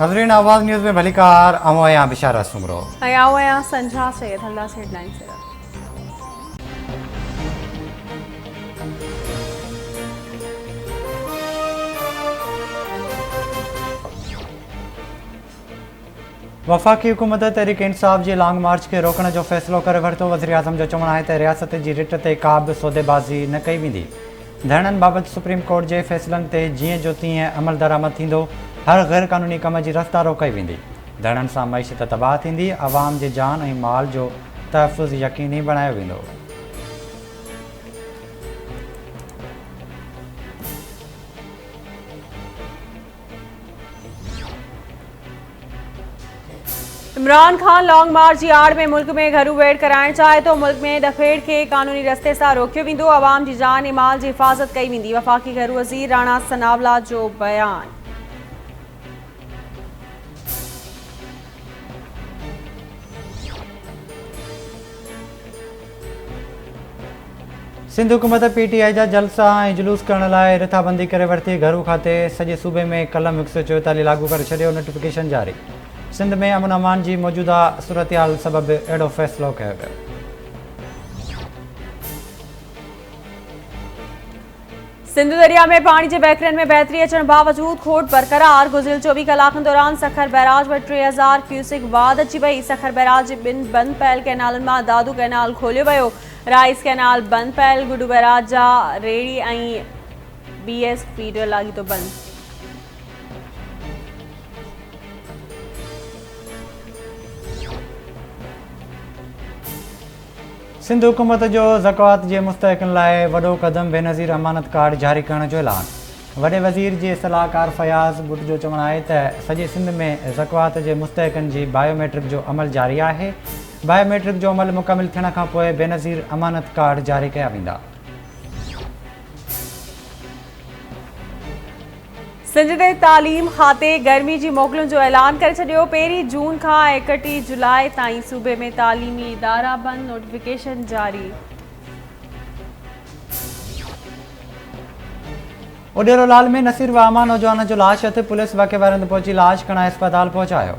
नजरीन आवाज़ न्यूज़ में भलीकार अमोया बिशारा सुमरो आया संझा से हल्ला से हेडलाइन से वफाकी हुकूमत तहरीक इंसाफ जी लॉन्ग मार्च के रोकण जो फ़ैसिलो करे वरितो। वज़ीर आज़म जो चवणु आहे त रियासत जी रिट ते का बि सौदेबाज़ी न कई वेंदी। धरणनि बाबति सुप्रीम कोर्ट जे फ़ैसिलनि ते जीअं जो तीअं अमल दरामद थींदो। हर गैर क़ानूनी कम जी रफ़्तार रोकाई वेंदी। धरणनि सां मईशत तबाह थींदी। आवाम जे जान ऐं माल जो तहफ़ुज़ यकीनी बणायो वेंदो। इमरान खान लॉन्ग मार्च जी आड़ में मुल्क में घरू वेड़ कराइण चाहे तो मुल्क में डफेड़ के कानूनी रस्ते सां रोकियो वेंदो। आवाम जी जान ऐं माल जी हिफ़ाज़त कई वेंदी। वफ़ाक़ी घरू वज़ीर राणा सनावला जो बयान। सिंध हुकूमत PTI जा जलसा ऐं जुलूस करण लाइ रिथाबंदी करे वरिती। घरू खाते सॼे सूबे में कलम 144 लागू करे छॾियो। नोटिफिकेशन जारी। सिंध में अमन अमान जी मौजूदा सूरतहाल सबबि अहिड़ो फ़ैसिलो कयो वियो। सिंध दरिया में पानी के बहकरनि में बहितरी अचण बावजूद खोट बरक़रार। गुज़िरियल 24 कलाकनि दौरान सखर बैराज में 3000 क्यूसिक वाध अची वई। सखर बैराज जे ॿिनि बंद पयल कैनालनि मां दादू कैनाल खोलियो वियो। राइस कैनाल बंद पयल। गुडू बैराज जा रेड़ी ऐं BS फीडर लाॻीतो बंद। सिंध हुकूमत जो ज़कात जे मुस्तहकनि लाइ वॾो क़दम बेनज़ीर अमानत कार्ड जारी करण जो ऐलान। वॾे वज़ीर जे सलाहकार फयाज़ बुट जो चवणु आहे त सॼे सिंध में ज़कात जे मुस्तहकनि जी बायोमेट्रिक जो अमल जारी आहे। बायोमेट्रिक जो अमल मुकमिल थियण खां पोइ बेनज़ीर अमानत कार्ड जारी कया वेंदा। सिंध जे तालीम खाते गर्मी जी मोकलुनि जो ऐलान करे छॾियो। 1 जून खां 31 जुलाई ताईं सूबे में तालीमी इदारा बंद। नोटिफिकेशन जारी। उडेरोलाल में नसीर वामा नौजवान जो लाश हथ। पुलिस वाक़े वारनि पहुची लाश खणाए अस्पताल पहुचायो।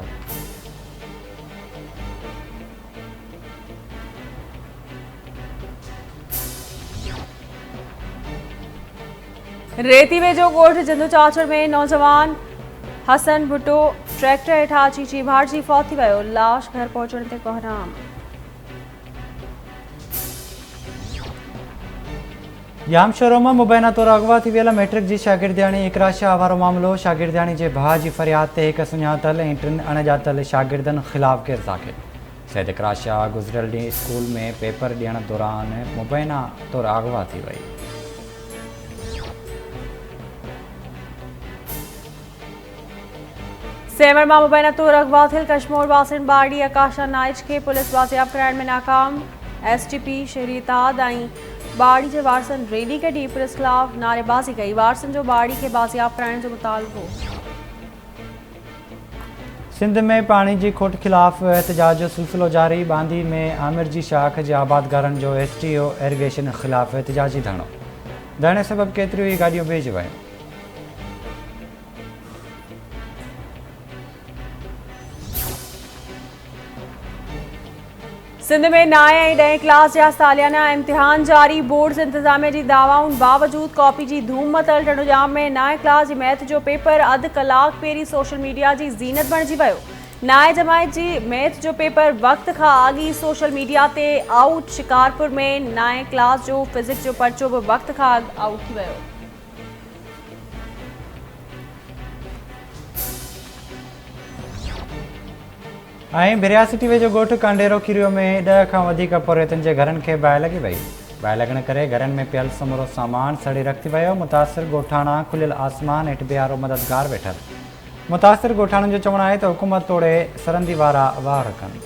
रेती वेझो ॻोठ जंदू चाचड़ में नौजवान हसन भुट्टो ट्रैक्टर हेठां अची चीभाड़जी फौत थी वियो। लाश घर पहुचण ते कोहराम। जाम शोरो में मुबैना तौर अगवा थी वियल मैट्रिक जी शागिर्दियाणी इकरा शाह वारो मामिलो। शागिर्दियाणी जे भाउ जी फरियाद ते हिकु सुञातल ऐं 3 अणॼातल शागिर्दनि ख़िलाफ़ केस दाख़िल। सैद इकरा शाह गुज़िरियल ॾींहुं स्कूल में पेपर ॾियण दौरान मुबैना तौर अगवा थी वई। सेमर मां मुबैना तौर अगवा थियल कशमोर वासिन बाड़ी आकाशा नाइच खे पुलिस बाज़ियाब कराइण में नाकाम। STP शहरीताद ऐं बाड़ी जे वारसनि रैली कढी पुलिस ख़िलाफ़ नारेबाज़ी कई। वारसनि जो बाड़ी खे बाज़ियाब कराइण जो मुतालबो। सिंध में पानी की खोट खिलाफ़ एहतजाज जो सिलसिलो जारी। बांदी में आमिर जी शाख जे आबादगारनि जो STO इरिगेशन ख़िलाफ़ एहतजाजी धरणो। धरणे सबबि केतिरियूं ई गाॾियूं भेज वयूं। सिंध में 9 ऐं 10 क्लास जा सालियाना इम्तिहान जारी। बोर्ड इंतज़ामिया जी दावाउनि बावजूद कॉपी जी धूम मतल। टंडोजाम में 9 क्लास जी मैथ जो पेपर अधु कलाक पहिरीं सोशल मीडिया जी ज़ीनत बणिजी वियो। 9 जमायत जी मैथ जो पेपर वक़्त खां अॻु सोशल मीडिया ते आउट। शिकारपुर में 9 क्लास जो फिज़िक्स जो पर्चो बि वक़्त खां अॻु आउट थी वियो। बिरियासिटी वेझो ॻोठ कांडेरो खीरियो में 10 खां वधीक पौरेतनि जे घरनि खे बाहि लॻी वई। बाहि लॻण करे घरनि में पियल समूरो सामान सड़ी रखी वियो। मुतासिर ॻोठाणा खुलियल आसमान हेठि बीहारो मददगार वेठल। मुतासिर ॻोठाणनि जो चवणु आहे त हुकूमत तोड़े सरहदी वारा वाह रखनि।